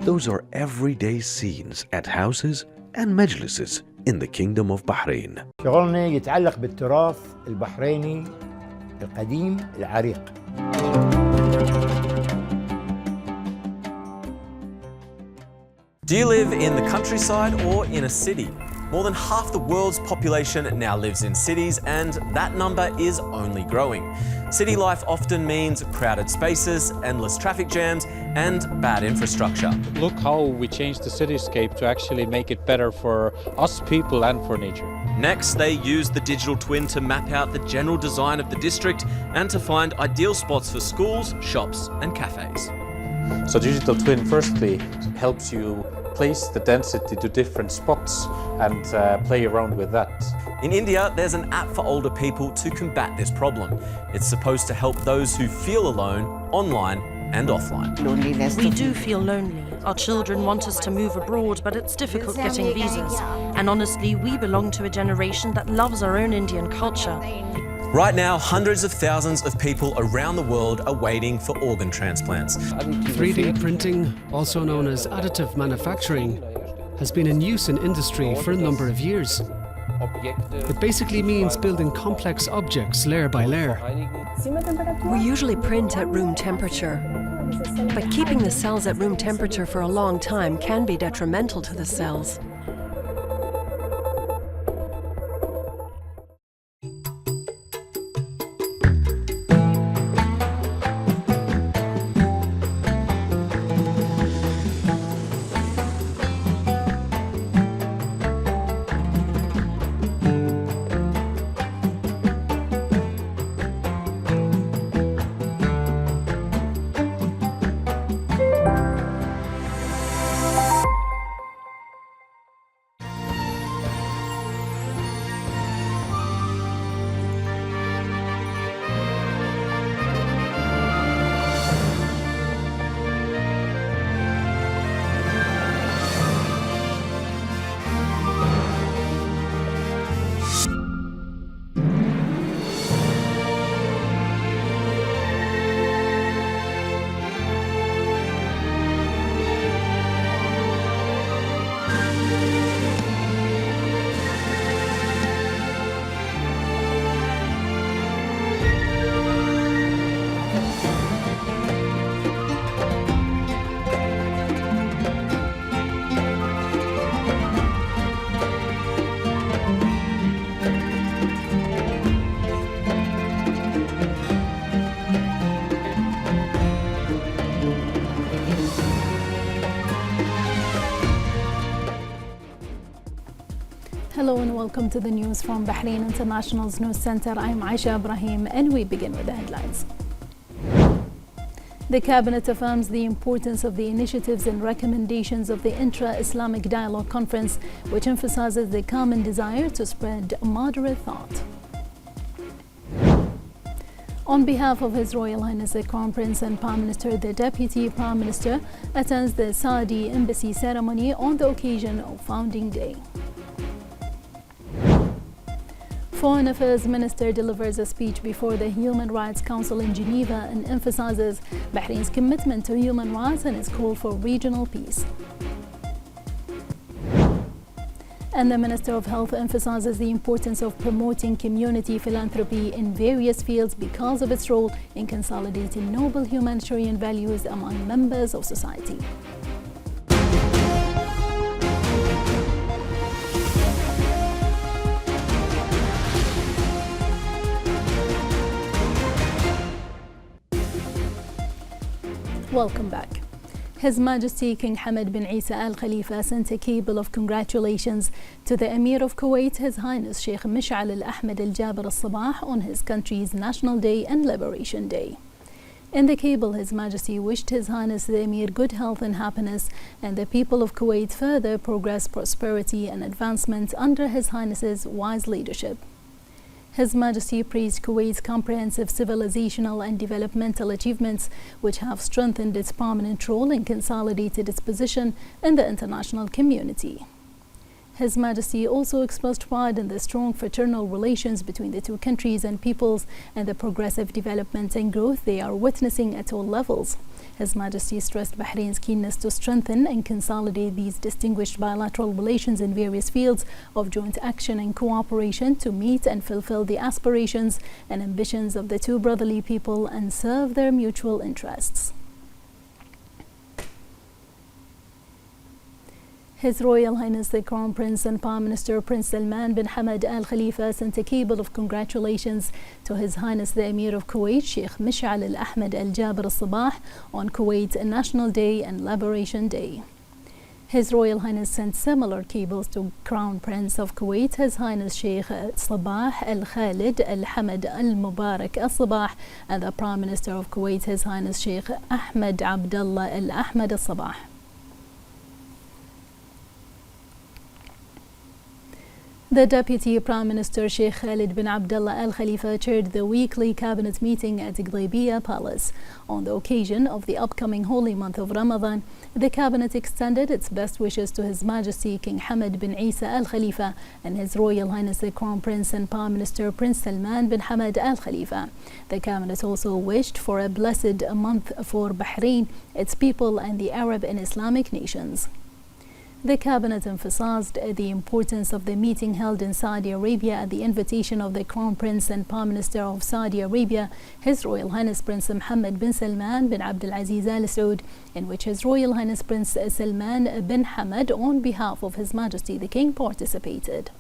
Those are everyday scenes at houses and majlises in the Kingdom of Bahrain. شغلنا يتعلق بالتراث البحريني القديم العريق. Do you live in the countryside or in a city? More than half the world's population now lives in cities, and that number is only growing. City life often means crowded spaces, endless traffic jams, and bad infrastructure. Look how we changed the cityscape to actually make it better for us people and for nature. Next, they use the digital twin to map out the general design of the district and to find ideal spots for schools, shops, and cafes. So digital twin firstly helps you place the density to different spots and play around with that. In India, there's an app for older people to combat this problem. It's supposed to help those who feel alone online and offline. We do feel lonely. Our children want us to move abroad, but it's difficult getting visas. And honestly, we belong to a generation that loves our own Indian culture. Right now, hundreds of thousands of people around the world are waiting for organ transplants. 3D printing, also known as additive manufacturing, has been in use in industry for a number of years. It basically means building complex objects layer by layer. We usually print at room temperature, but keeping the cells at room temperature for a long time can be detrimental to the cells. Hello and welcome to the news from Bahrain International's News Center. I'm Aisha Ibrahim and we begin with the headlines. The Cabinet affirms the importance of the initiatives and recommendations of the Intra-Islamic Dialogue Conference, which emphasizes the common desire to spread moderate thought. On behalf of His Royal Highness the Crown Prince and Prime Minister, the Deputy Prime Minister attends the Saudi Embassy ceremony on the occasion of Founding Day. Foreign Affairs Minister delivers a speech before the Human Rights Council in Geneva and emphasizes Bahrain's commitment to human rights and its call for regional peace. And the Minister of Health emphasizes the importance of promoting community philanthropy in various fields because of its role in consolidating noble humanitarian values among members of society. Welcome back. His Majesty King Hamad bin Isa Al Khalifa sent a cable of congratulations to the Emir of Kuwait, His Highness Sheikh Mish'al Al Ahmed Al Jaber Al Sabah, on his country's National Day and Liberation Day. In the cable, His Majesty wished His Highness the Emir good health and happiness, and the people of Kuwait further progress, prosperity and advancement under His Highness's wise leadership. His Majesty praised Kuwait's comprehensive civilizational and developmental achievements, which have strengthened its prominent role and consolidated its position in the international community. His Majesty also expressed pride in the strong fraternal relations between the two countries and peoples and the progressive development and growth they are witnessing at all levels. His Majesty stressed Bahrain's keenness to strengthen and consolidate these distinguished bilateral relations in various fields of joint action and cooperation to meet and fulfill the aspirations and ambitions of the two brotherly people and serve their mutual interests. His Royal Highness the Crown Prince and Prime Minister Prince Salman bin Hamad Al Khalifa sent a cable of congratulations to His Highness the Emir of Kuwait, Sheikh Mish'al Al Ahmed Al Jabir Al Sabah, on Kuwait National Day and Liberation Day. His Royal Highness sent similar cables to Crown Prince of Kuwait, His Highness Sheikh Sabah Al Khalid Al Hamad Al Mubarak Al Sabah, and the Prime Minister of Kuwait, His Highness Sheikh Ahmed Abdullah Al Ahmed Al Sabah. The Deputy Prime Minister Sheikh Khalid bin Abdullah Al Khalifa chaired the weekly cabinet meeting at Ghlaibiya Palace. On the occasion of the upcoming holy month of Ramadan, the cabinet extended its best wishes to His Majesty King Hamad bin Isa Al Khalifa and His Royal Highness the Crown Prince and Prime Minister Prince Salman bin Hamad Al Khalifa. The cabinet also wished for a blessed month for Bahrain, its people, and the Arab and Islamic nations. The cabinet emphasized the importance of the meeting held in Saudi Arabia at the invitation of the Crown Prince and Prime Minister of Saudi Arabia, His Royal Highness Prince Mohammed bin Salman bin Abdul Aziz Al Saud, in which His Royal Highness Prince Salman bin Hamad, on behalf of His Majesty the King, participated.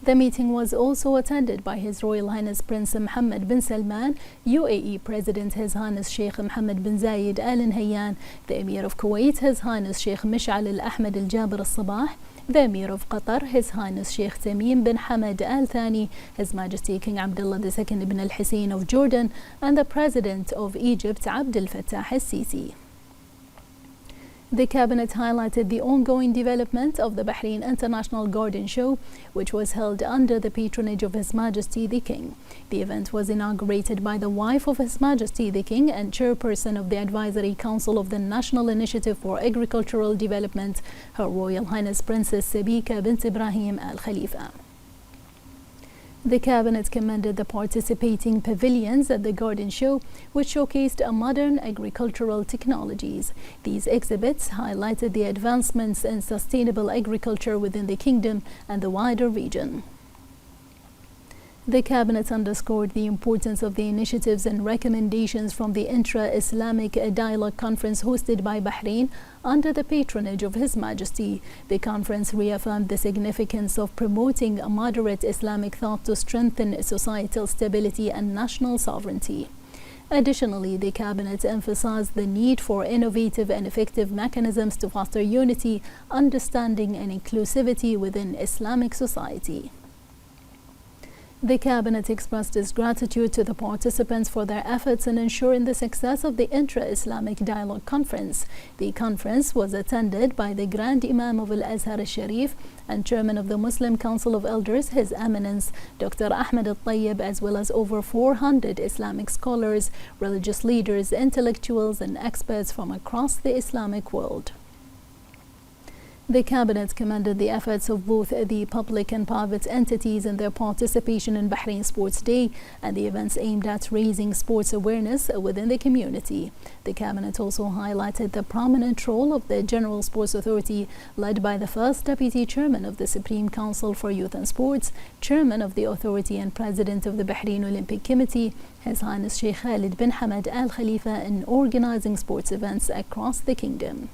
The meeting was also attended by His Royal Highness Prince Mohammed bin Salman, UAE President His Highness Sheikh Mohammed bin Zayed Al Nahyan, the Emir of Kuwait His Highness Sheikh Mish'al Al Ahmed Al Jabir Al Sabah, the Emir of Qatar His Highness Sheikh Tamim bin Hamad Al Thani, His Majesty King Abdullah II ibn Al Hussein of Jordan, and the President of Egypt Abdel Fattah Al Sisi. The cabinet highlighted the ongoing development of the Bahrain International Garden Show, which was held under the patronage of His Majesty the King. The event was inaugurated by the wife of His Majesty the King and chairperson of the Advisory Council of the National Initiative for Agricultural Development, Her Royal Highness Princess Sabika bint Ibrahim Al Khalifa. The cabinet commended the participating pavilions at the garden show, which showcased modern agricultural technologies. These exhibits highlighted the advancements in sustainable agriculture within the kingdom and the wider region. The cabinet underscored the importance of the initiatives and recommendations from the Intra-Islamic Dialogue Conference hosted by Bahrain under the patronage of His Majesty. The conference reaffirmed the significance of promoting a moderate Islamic thought to strengthen societal stability and national sovereignty. Additionally, the cabinet emphasized the need for innovative and effective mechanisms to foster unity, understanding, and inclusivity within Islamic society. The cabinet expressed its gratitude to the participants for their efforts in ensuring the success of the Intra-Islamic Dialogue Conference. The conference was attended by the Grand Imam of Al-Azhar al-Sharif and Chairman of the Muslim Council of Elders, His Eminence Dr. Ahmed al-Tayyib, as well as over 400 Islamic scholars, religious leaders, intellectuals, and experts from across the Islamic world. The cabinet commended the efforts of both the public and private entities in their participation in Bahrain Sports Day and the events aimed at raising sports awareness within the community. The cabinet also highlighted the prominent role of the General Sports Authority, led by the first Deputy Chairman of the Supreme Council for Youth and Sports, Chairman of the Authority and President of the Bahrain Olympic Committee, His Highness Sheikh Khalid bin Hamad Al Khalifa, in organizing sports events across the kingdom.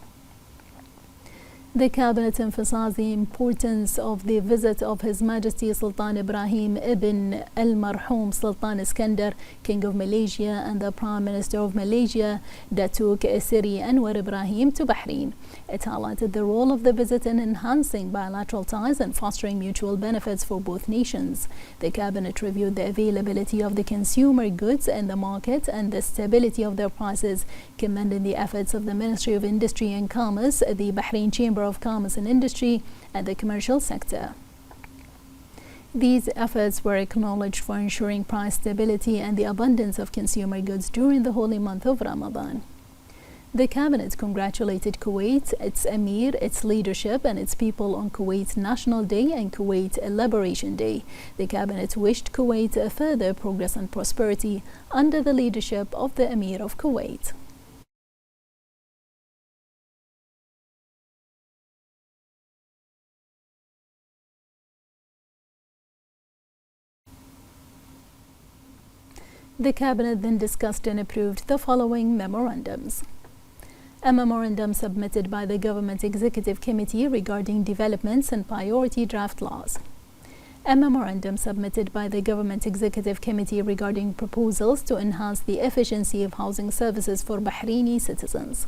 The cabinet emphasized the importance of the visit of His Majesty Sultan Ibrahim ibn al-Marhum Sultan Iskandar, King of Malaysia, and the Prime Minister of Malaysia, Datuk Seri Anwar Ibrahim, to Bahrain. It highlighted the role of the visit in enhancing bilateral ties and fostering mutual benefits for both nations. The cabinet reviewed the availability of the consumer goods in the market and the stability of their prices, commending the efforts of the Ministry of Industry and Commerce, the Bahrain Chamber of Commerce and Industry, and the commercial sector. These efforts were acknowledged for ensuring price stability and the abundance of consumer goods during the holy month of Ramadan. The cabinet congratulated Kuwait, its emir, its leadership, and its people on Kuwait's National Day and Kuwait Liberation Day. The cabinet wished Kuwait further progress and prosperity under the leadership of the emir of Kuwait. The cabinet then discussed and approved the following memorandums. A memorandum submitted by the Government Executive Committee regarding developments and priority draft laws. A memorandum submitted by the Government Executive Committee regarding proposals to enhance the efficiency of housing services for Bahraini citizens.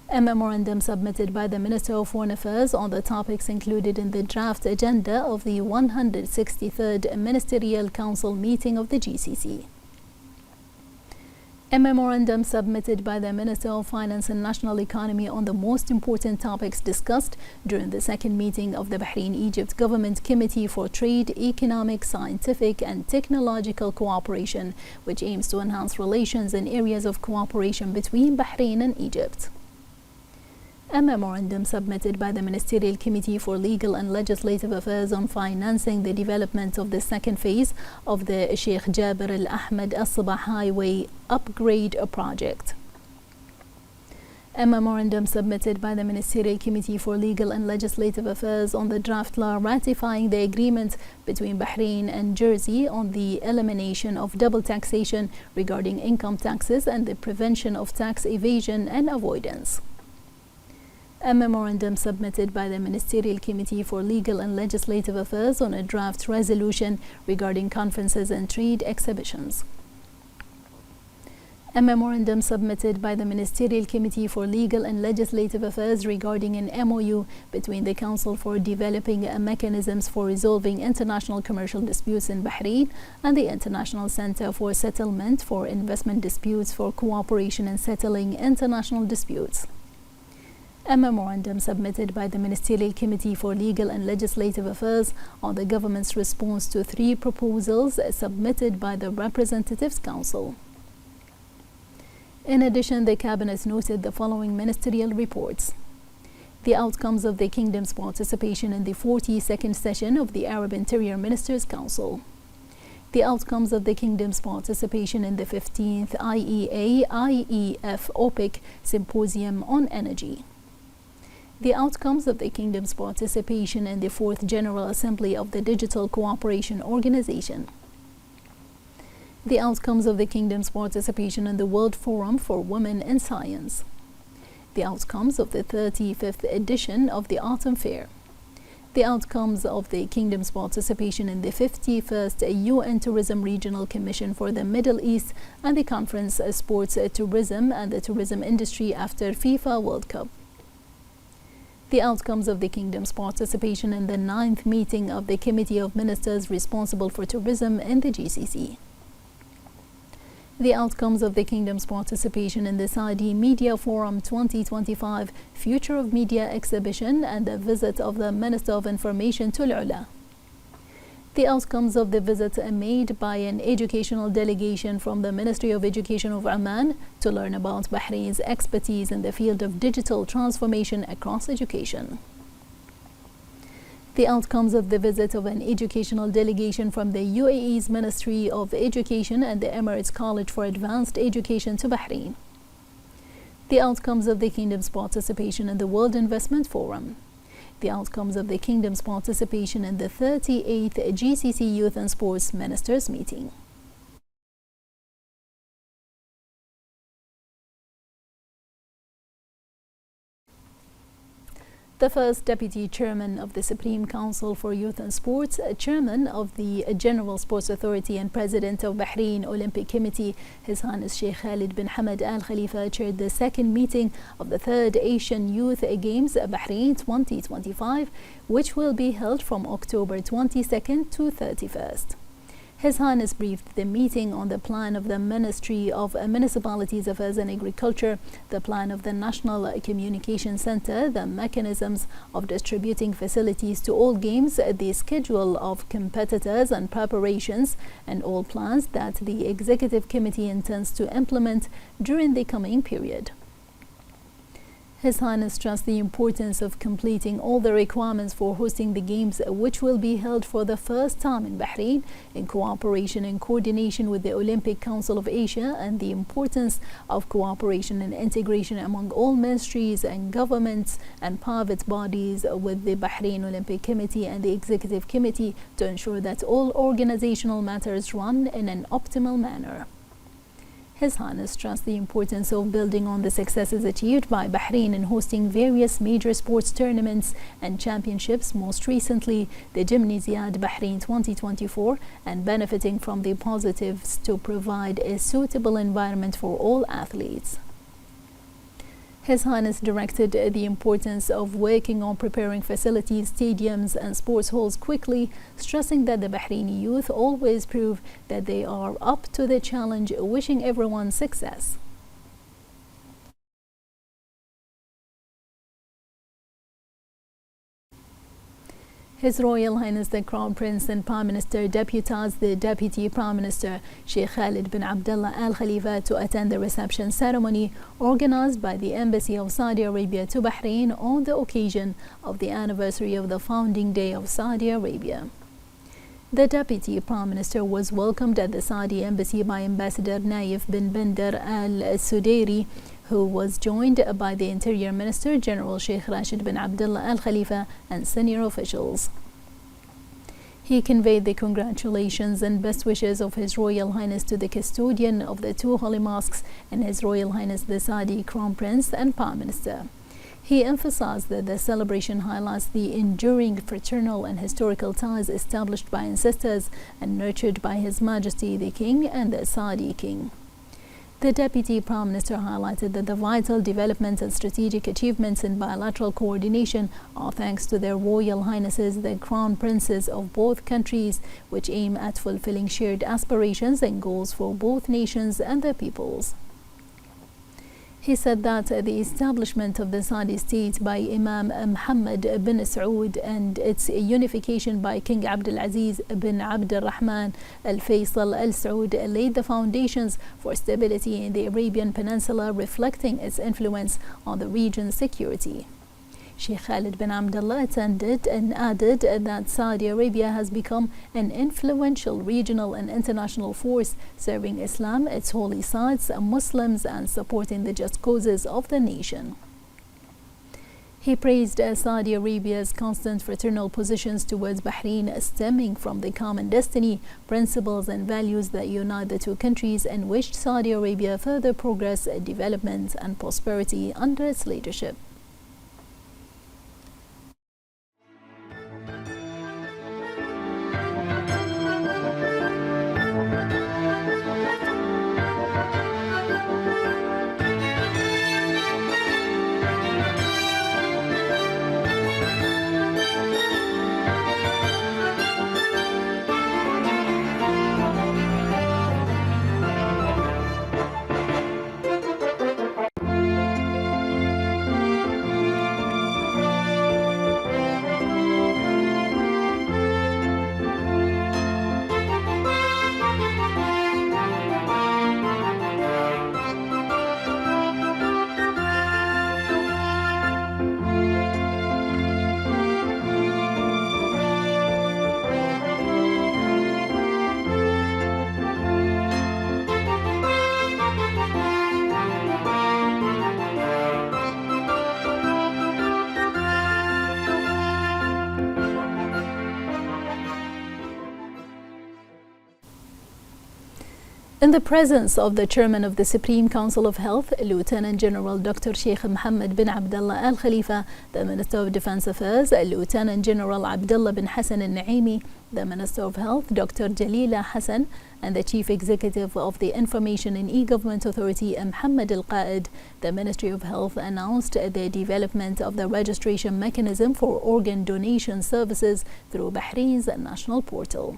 A memorandum submitted by the Minister of Foreign Affairs on the topics included in the draft agenda of the 163rd Ministerial Council meeting of the GCC. A memorandum submitted by the Minister of Finance and National Economy on the most important topics discussed during the second meeting of the Bahrain-Egypt Government Committee for Trade, Economic, Scientific and Technological Cooperation, which aims to enhance relations in areas of cooperation between Bahrain and Egypt. A memorandum submitted by the Ministerial Committee for Legal and Legislative Affairs on financing the development of the second phase of the Sheikh Jabir al-Ahmed al-Sabah Highway Upgrade Project. A memorandum submitted by the Ministerial Committee for Legal and Legislative Affairs on the draft law ratifying the agreement between Bahrain and Jersey on the elimination of double taxation regarding income taxes and the prevention of tax evasion and avoidance. A memorandum submitted by the Ministerial Committee for Legal and Legislative Affairs on a draft resolution regarding conferences and trade exhibitions. A memorandum submitted by the Ministerial Committee for Legal and Legislative Affairs regarding an MOU between the Council for Developing Mechanisms for Resolving International Commercial Disputes in Bahrain and the International Center for Settlement for Investment Disputes for Cooperation in Settling International Disputes. A memorandum submitted by the Ministerial Committee for Legal and Legislative Affairs on the government's response to 3 proposals submitted by the Representatives Council. In addition, the Cabinet noted the following ministerial reports. The outcomes of the Kingdom's participation in the 42nd session of the Arab Interior Ministers' Council. The outcomes of the Kingdom's participation in the 15th IEA-IEF OPEC Symposium on Energy. The outcomes of the Kingdom's participation in the 4th General Assembly of the Digital Cooperation Organization. The outcomes of the Kingdom's participation in the World Forum for Women in Science. The outcomes of the 35th edition of the Autumn Fair. The outcomes of the Kingdom's participation in the 51st UN Tourism Regional Commission for the Middle East and the Conference Sports Tourism and the Tourism Industry after FIFA World Cup. The outcomes of the Kingdom's participation in the 9th meeting of the Committee of Ministers responsible for tourism in the GCC. The outcomes of the Kingdom's participation in the Saudi Media Forum 2025 Future of Media exhibition and the visit of the Minister of Information to Al-Ula. The outcomes of the visit made by an educational delegation from the Ministry of Education of Oman to learn about Bahrain's expertise in the field of digital transformation across education. The outcomes of the visit of an educational delegation from the UAE's Ministry of Education and the Emirates College for Advanced Education to Bahrain. The outcomes of the Kingdom's participation in the World Investment Forum. The outcomes of the Kingdom's participation in the 38th GCC Youth and Sports Ministers Meeting. The first Deputy Chairman of the Supreme Council for Youth and Sports, Chairman of the General Sports Authority and President of Bahrain Olympic Committee, His Highness Sheikh Khalid bin Hamad Al Khalifa, chaired the second meeting of the 3rd Asian Youth Games Bahrain 2025, which will be held from October 22nd to 31st. His Highness briefed the meeting on the plan of the Ministry of Municipalities Affairs and Agriculture, the plan of the National Communication Center, the mechanisms of distributing facilities to all games, the schedule of competitors and preparations, and all plans that the Executive Committee intends to implement during the coming period. His Highness stressed the importance of completing all the requirements for hosting the Games, which will be held for the first time in Bahrain in cooperation and coordination with the Olympic Council of Asia, and the importance of cooperation and integration among all ministries and governments and private bodies with the Bahrain Olympic Committee and the Executive Committee to ensure that all organizational matters run in an optimal manner. His Highness stressed the importance of building on the successes achieved by Bahrain in hosting various major sports tournaments and championships, most recently the Gymnasiad Bahrain 2024, and benefiting from the positives to provide a suitable environment for all athletes. His Highness directed the importance of working on preparing facilities, stadiums and sports halls quickly, stressing that the Bahraini youth always prove that they are up to the challenge, wishing everyone success. His Royal Highness the Crown Prince and Prime Minister deputized the Deputy Prime Minister Sheikh Khalid bin Abdullah Al Khalifa to attend the reception ceremony organized by the Embassy of Saudi Arabia to Bahrain on the occasion of the anniversary of the founding day of Saudi Arabia. The Deputy Prime Minister was welcomed at the Saudi Embassy by Ambassador Naif bin Bandar Al Sudairi, who was joined by the Interior Minister General Sheikh Rashid bin Abdullah Al Khalifa and senior officials. He conveyed the congratulations and best wishes of His Royal Highness to the custodian of the two holy mosques and His Royal Highness the Saudi Crown Prince and Prime Minister. He emphasized that the celebration highlights the enduring fraternal and historical ties established by ancestors and nurtured by His Majesty the King and the Saudi King. The Deputy Prime Minister highlighted that the vital developments and strategic achievements in bilateral coordination are thanks to their Royal Highnesses, the Crown Princes of both countries, which aim at fulfilling shared aspirations and goals for both nations and their peoples. He said that the establishment of the Saudi state by Imam Muhammad bin Saud and its unification by King Abdulaziz bin Abd al-Rahman al-Faisal al-Saud laid the foundations for stability in the Arabian Peninsula, reflecting its influence on the region's security. Sheikh Khalid bin Abdullah attended and added that Saudi Arabia has become an influential regional and international force, serving Islam, its holy sites, Muslims, and supporting the just causes of the nation. He praised Saudi Arabia's constant fraternal positions towards Bahrain, stemming from the common destiny, principles, and values that unite the two countries, and wished Saudi Arabia further progress, development, and prosperity under its leadership. In the presence of the Chairman of the Supreme Council of Health, Lieutenant General Dr. Sheikh Mohammed bin Abdullah Al Khalifa, the Minister of Defense Affairs, Lieutenant General Abdullah bin Hassan Al Naimi, the Minister of Health, Dr. Jalila Hassan, and the Chief Executive of the Information and E-Government Authority, Mohammed Al Qaid, the Ministry of Health announced the development of the registration mechanism for organ donation services through Bahrain's national portal.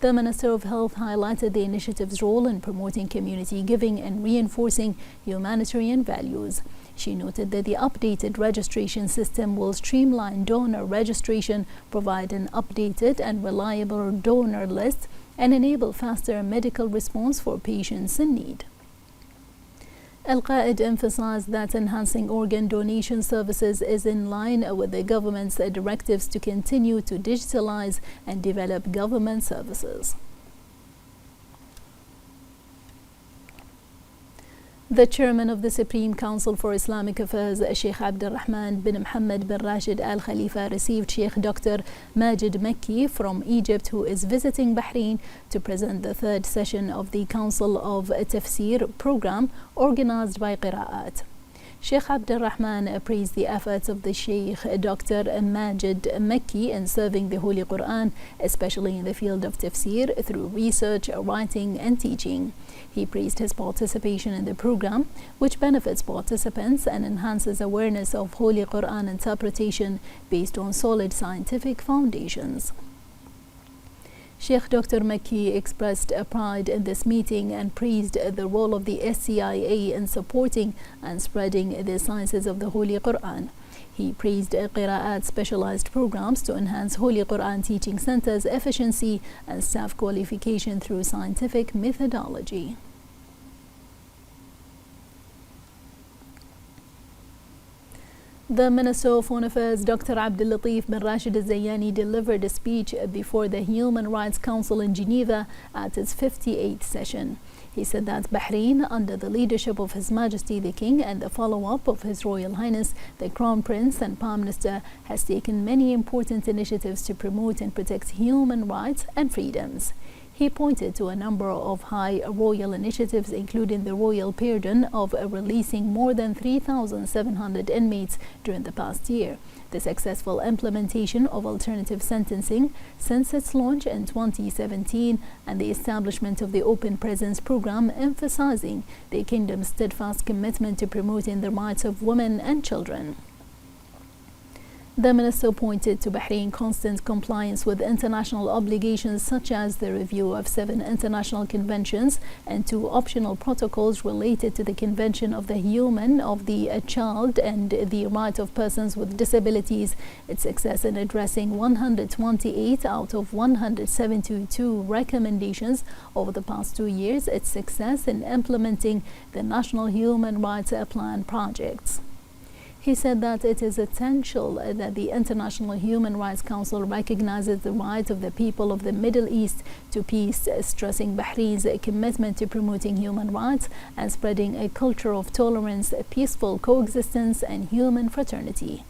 The Minister of Health highlighted the initiative's role in promoting community giving and reinforcing humanitarian values. She noted that the updated registration system will streamline donor registration, provide an updated and reliable donor list, and enable faster medical response for patients in need. Al-Qaid emphasized that enhancing organ donation services is in line with the government's directives to continue to digitalize and develop government services. The chairman of the Supreme Council for Islamic Affairs, Sheikh Abdulrahman bin Mohammed bin Rashid Al Khalifa, received Sheikh Dr. Majid Makki from Egypt, who is visiting Bahrain to present the third session of the Council of Tafsir program organized by Qira'at. Sheikh Abdulrahman praised the efforts of the Sheikh Dr. Majid Makki in serving the Holy Quran, especially in the field of tafsir through research, writing and teaching. He praised his participation in the program, which benefits participants and enhances awareness of Holy Quran interpretation based on solid scientific foundations. Sheikh Dr. Makki expressed pride in this meeting and praised the role of the SCIA in supporting and spreading the sciences of the Holy Quran. He praised Qira'at specialized programs to enhance Holy Quran teaching centers' efficiency and staff qualification through scientific methodology. The Minister of Foreign Affairs, Dr. Abdul Latif bin Rashid Al Zayani, delivered a speech before the Human Rights Council in Geneva at its 58th session. He said that Bahrain, under the leadership of His Majesty the King and the follow-up of His Royal Highness the Crown Prince and Prime Minister, has taken many important initiatives to promote and protect human rights and freedoms. He pointed to a number of high royal initiatives, including the royal pardon of releasing more than 3,700 inmates during the past year, the successful implementation of alternative sentencing since its launch in 2017, and the establishment of the Open Presence program, emphasizing the kingdom's steadfast commitment to promoting the rights of women and children. The minister pointed to Bahrain's constant compliance with international obligations, such as the review of 7 international conventions and 2 optional protocols related to the Convention of the Human of the Child and the Right of Persons with Disabilities, its success in addressing 128 out of 172 recommendations over the past 2 years, its success in implementing the National Human Rights Plan projects. He said that it is essential that the International Human Rights Council recognizes the right of the people of the Middle East to peace, stressing Bahrain's commitment to promoting human rights and spreading a culture of tolerance, peaceful coexistence, and human fraternity.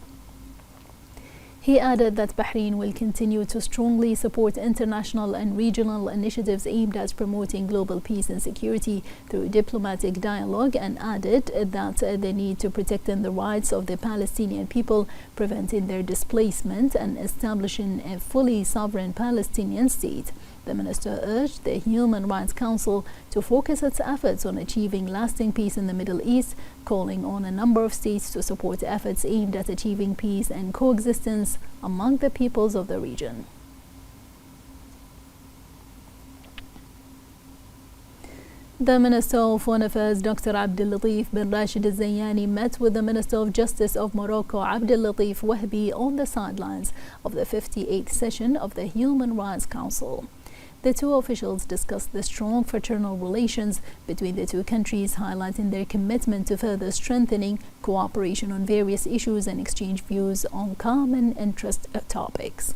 He added that Bahrain will continue to strongly support international and regional initiatives aimed at promoting global peace and security through diplomatic dialogue, and added that the need to protect the rights of the Palestinian people, preventing their displacement, and establishing a fully sovereign Palestinian state. The minister urged the Human Rights Council to focus its efforts on achieving lasting peace in the Middle East, calling on a number of states to support efforts aimed at achieving peace and coexistence among the peoples of the region. The Minister of Foreign Affairs, Dr. Abdul Latif bin Rashid Al Zayani, met with the Minister of Justice of Morocco, Abdul Latif Wahbi, on the sidelines of the 58th session of the Human Rights Council. The two officials discussed the strong fraternal relations between the two countries, highlighting their commitment to further strengthening cooperation on various issues and exchange views on common interest topics.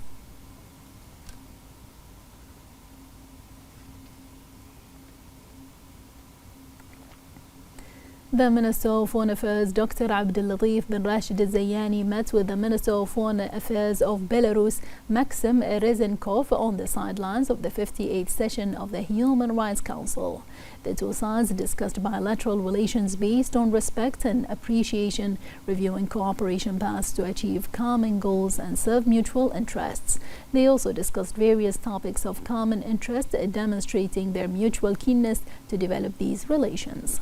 The Minister of Foreign Affairs, Dr. Abdul Latif bin Rashid Al Zayani, met with the Minister of Foreign Affairs of Belarus, Maxim Rezenkov, on the sidelines of the 58th session of the Human Rights Council. The two sides discussed bilateral relations based on respect and appreciation, reviewing cooperation paths to achieve common goals and serve mutual interests. They also discussed various topics of common interest, demonstrating their mutual keenness to develop these relations.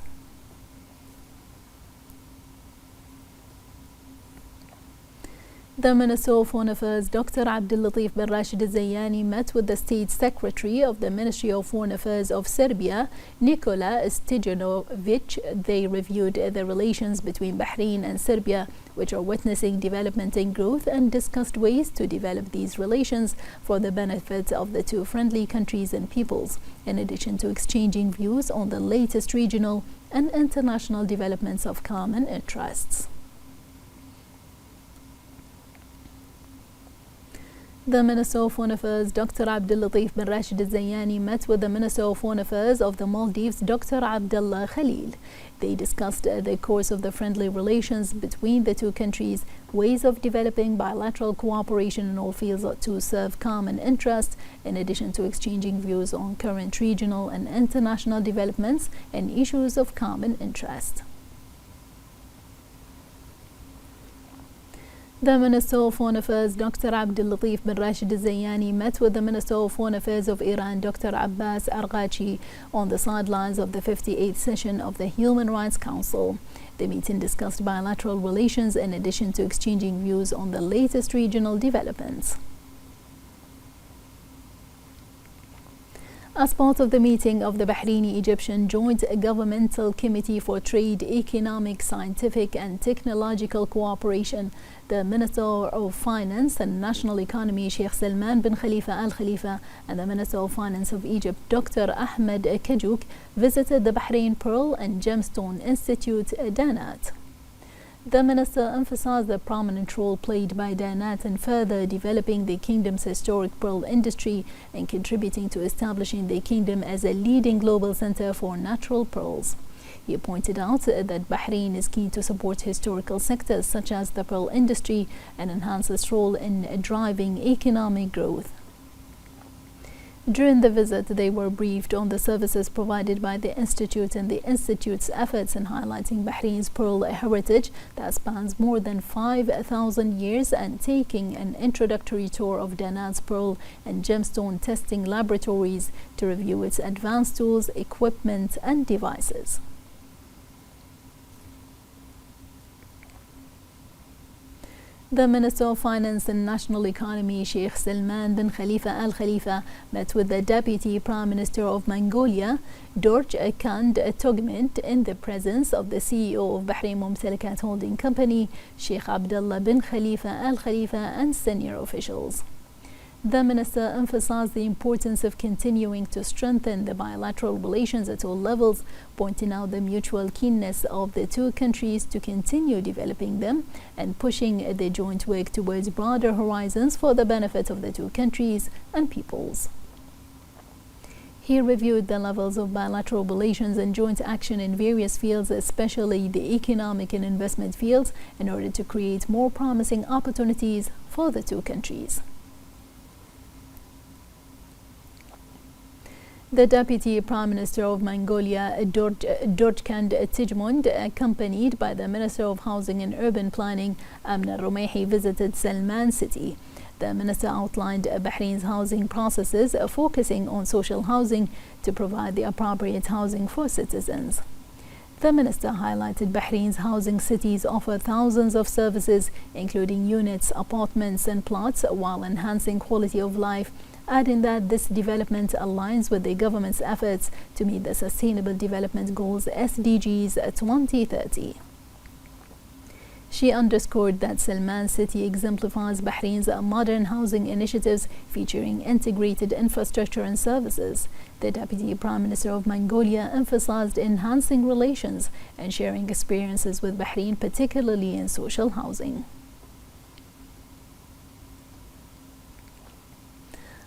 The Minister of Foreign Affairs, Dr. Abdulatif bin Rashid al-Zayani, met with the State Secretary of the Ministry of Foreign Affairs of Serbia, Nikola Stojanovic. They reviewed the relations between Bahrain and Serbia, which are witnessing development and growth, and discussed ways to develop these relations for the benefit of the two friendly countries and peoples, in addition to exchanging views on the latest regional and international developments of common interests. The Minister of Foreign Affairs, Dr. Abdulatif bin Rashid al-Zayani, met with the Minister of Foreign Affairs of the Maldives, Dr. Abdullah Khalil. They discussed the course of the friendly relations between the two countries, ways of developing bilateral cooperation in all fields to serve common interests, in addition to exchanging views on current regional and international developments and issues of common interest. The Minister of Foreign Affairs, Dr. Abdulatif bin Rashid al-Zayani, met with the Minister of Foreign Affairs of Iran, Dr. Abbas Arghachi, on the sidelines of the 58th session of the Human Rights Council. The meeting discussed bilateral relations in addition to exchanging views on the latest regional developments. As part of the meeting of the Bahraini-Egyptian Joint Governmental Committee for Trade, Economic, Scientific and Technological Cooperation, the Minister of Finance and National Economy, Sheikh Salman bin Khalifa Al Khalifa, and the Minister of Finance of Egypt, Dr. Ahmed Kajouk, visited the Bahrain Pearl and Gemstone Institute, Danat. The minister emphasized the prominent role played by Danat in further developing the kingdom's historic pearl industry and contributing to establishing the kingdom as a leading global center for natural pearls. He pointed out that Bahrain is keen to support historical sectors such as the pearl industry and enhance its role in driving economic growth. During the visit, they were briefed on the services provided by the Institute and the Institute's efforts in highlighting Bahrain's pearl heritage that spans more than 5,000 years, and taking an introductory tour of Danat's pearl and gemstone testing laboratories to review its advanced tools, equipment, and devices. The Minister of Finance and National Economy, Sheikh Salman bin Khalifa Al Khalifa, met with the Deputy Prime Minister of Mongolia, Dorj Kand Togment, in the presence of the CEO of Bahrain Mumtalakat Holding Company, Sheikh Abdullah bin Khalifa Al Khalifa, and senior officials. The minister emphasized the importance of continuing to strengthen the bilateral relations at all levels, pointing out the mutual keenness of the two countries to continue developing them and pushing the joint work towards broader horizons for the benefit of the two countries and peoples. He reviewed the levels of bilateral relations and joint action in various fields, especially the economic and investment fields, in order to create more promising opportunities for the two countries. The Deputy Prime Minister of Mongolia, Dorjkand Tijmund, accompanied by the Minister of Housing and Urban Planning, Amna Romehi, visited Salman City. The minister outlined Bahrain's housing processes, focusing on social housing to provide the appropriate housing for citizens. The minister highlighted Bahrain's housing cities offer thousands of services, including units, apartments, and plots, while enhancing quality of life, adding that this development aligns with the government's efforts to meet the Sustainable Development Goals SDGs 2030. She underscored that Salman City exemplifies Bahrain's modern housing initiatives featuring integrated infrastructure and services. The Deputy Prime Minister of Mongolia emphasized enhancing relations and sharing experiences with Bahrain, particularly in social housing.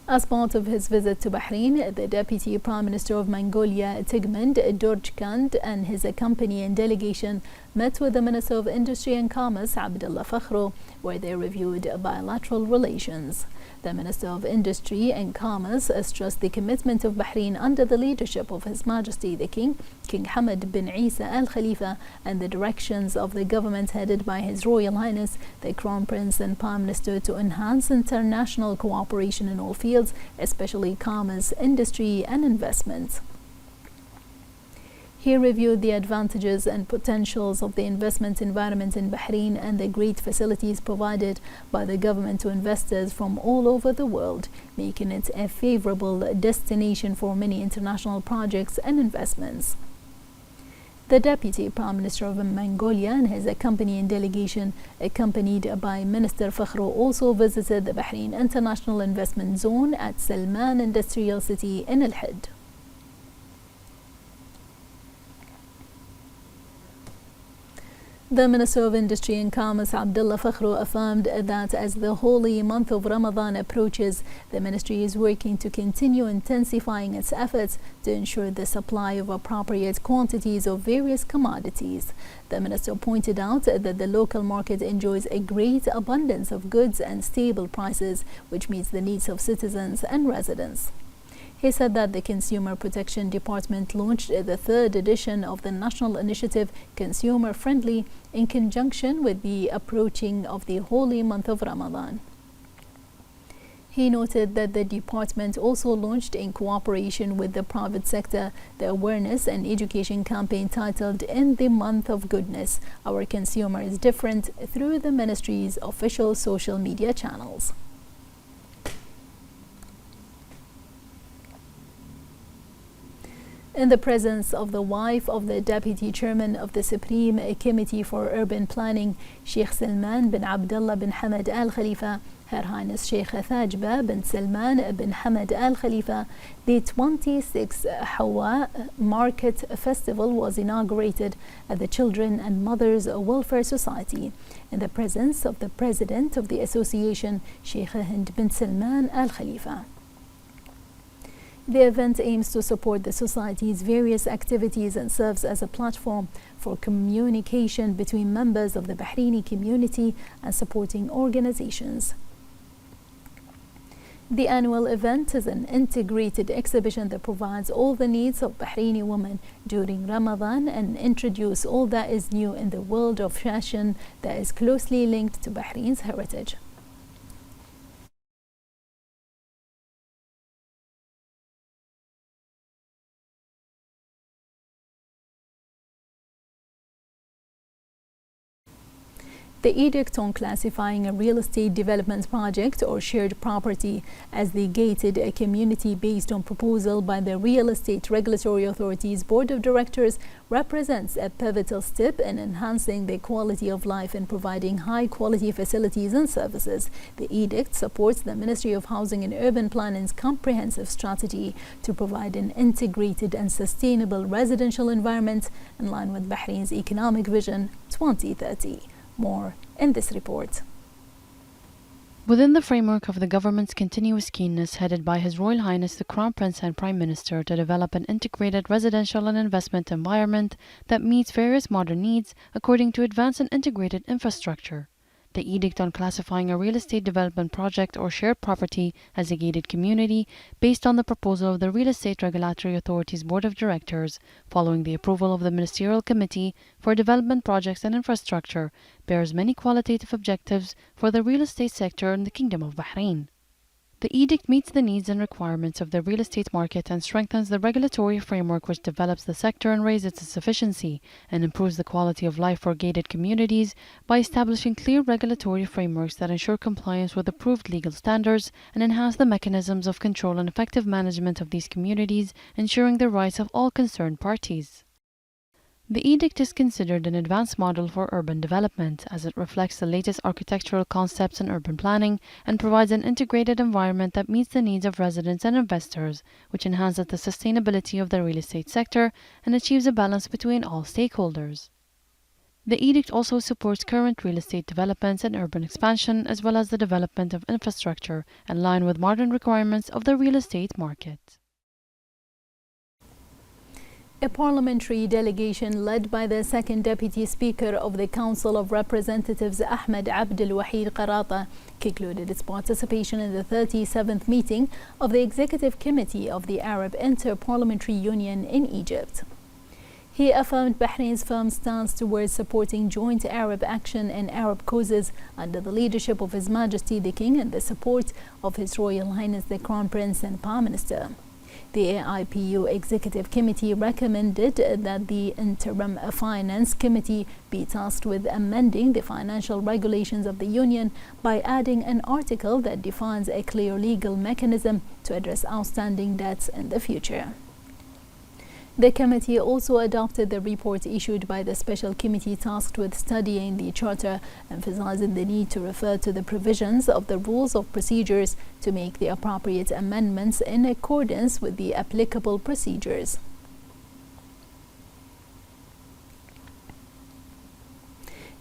As part of his visit to Bahrain, the Deputy Prime Minister of Mongolia, Tigmand Dorjkand, and his accompanying delegation met with the Minister of Industry and Commerce, Abdullah Fakhro, where they reviewed bilateral relations. The Minister of Industry and Commerce stressed the commitment of Bahrain under the leadership of His Majesty the King Hamad bin Isa Al Khalifa, and the directions of the government headed by His Royal Highness the Crown Prince and Prime Minister to enhance international cooperation in all fields, especially commerce, industry, and investment. He reviewed the advantages and potentials of the investment environment in Bahrain and the great facilities provided by the government to investors from all over the world, making it a favorable destination for many international projects and investments. The Deputy Prime Minister of Mongolia and his accompanying delegation, accompanied by Minister Fakhro, also visited the Bahrain International Investment Zone at Salman Industrial City in Al-Had. The Minister of Industry and Commerce, Abdullah Fakhro, affirmed that as the holy month of Ramadan approaches, the ministry is working to continue intensifying its efforts to ensure the supply of appropriate quantities of various commodities. The minister pointed out that the local market enjoys a great abundance of goods and stable prices, which meets the needs of citizens and residents. He said that the Consumer Protection Department launched the third edition of the national initiative Consumer Friendly in conjunction with the approaching of the holy month of Ramadan. He noted that the department also launched, in cooperation with the private sector, the awareness and education campaign titled In the Month of Goodness, Our Consumer is Different, through the ministry's official social media channels. In the presence of the wife of the Deputy Chairman of the Supreme Committee for Urban Planning, Sheikh Salman bin Abdullah bin Hamad Al Khalifa, Her Highness Sheikh Thajba bin Salman bin Hamad Al Khalifa, the 26th Hawa Market Festival was inaugurated at the Children and Mothers Welfare Society in the presence of the President of the Association, Sheikh Hind bin Salman Al Khalifa. The event aims to support the society's various activities and serves as a platform for communication between members of the Bahraini community and supporting organizations. The annual event is an integrated exhibition that provides all the needs of Bahraini women during Ramadan and introduces all that is new in the world of fashion that is closely linked to Bahrain's heritage. The edict on classifying a real estate development project or shared property as the gated community based on proposal by the Real Estate Regulatory Authority's Board of Directors represents a pivotal step in enhancing the quality of life and providing high-quality facilities and services. The edict supports the Ministry of Housing and Urban Planning's comprehensive strategy to provide an integrated and sustainable residential environment in line with Bahrain's Economic Vision 2030. More in this report. Within the framework of the government's continuous keenness headed by His Royal Highness the Crown Prince and Prime Minister to develop an integrated residential and investment environment that meets various modern needs according to advanced and integrated infrastructure, the edict on classifying a real estate development project or shared property as a gated community based on the proposal of the Real Estate Regulatory Authority's Board of Directors following the approval of the Ministerial Committee for Development Projects and Infrastructure bears many qualitative objectives for the real estate sector in the Kingdom of Bahrain. The edict meets the needs and requirements of the real estate market and strengthens the regulatory framework which develops the sector and raises its efficiency and improves the quality of life for gated communities by establishing clear regulatory frameworks that ensure compliance with approved legal standards and enhance the mechanisms of control and effective management of these communities, ensuring the rights of all concerned parties. The edict is considered an advanced model for urban development as it reflects the latest architectural concepts in urban planning and provides an integrated environment that meets the needs of residents and investors, which enhances the sustainability of the real estate sector and achieves a balance between all stakeholders. The edict also supports current real estate developments and urban expansion as well as the development of infrastructure in line with modern requirements of the real estate market. A parliamentary delegation led by the second Deputy Speaker of the Council of Representatives, Ahmed Abdel Wahid Qarata, concluded its participation in the 37th meeting of the Executive Committee of the Arab Inter-Parliamentary Union in Egypt. He affirmed Bahrain's firm stance towards supporting joint Arab action and Arab causes under the leadership of His Majesty the King and the support of His Royal Highness the Crown Prince and Prime Minister. The AIPU Executive Committee recommended that the Interim Finance Committee be tasked with amending the financial regulations of the Union by adding an article that defines a clear legal mechanism to address outstanding debts in the future. The committee also adopted the report issued by the special committee tasked with studying the Charter, emphasizing the need to refer to the provisions of the rules of procedures to make the appropriate amendments in accordance with the applicable procedures.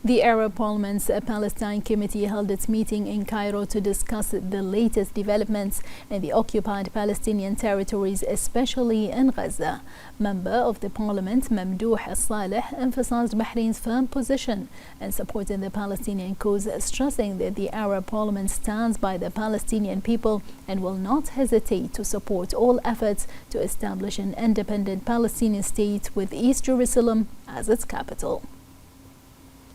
The Arab Parliament's Palestine Committee held its meeting in Cairo to discuss the latest developments in the occupied Palestinian territories, especially in Gaza. Member of the Parliament, Mamdouh Saleh, emphasized Bahrain's firm position in supporting the Palestinian cause, stressing that the Arab Parliament stands by the Palestinian people and will not hesitate to support all efforts to establish an independent Palestinian state with East Jerusalem as its capital.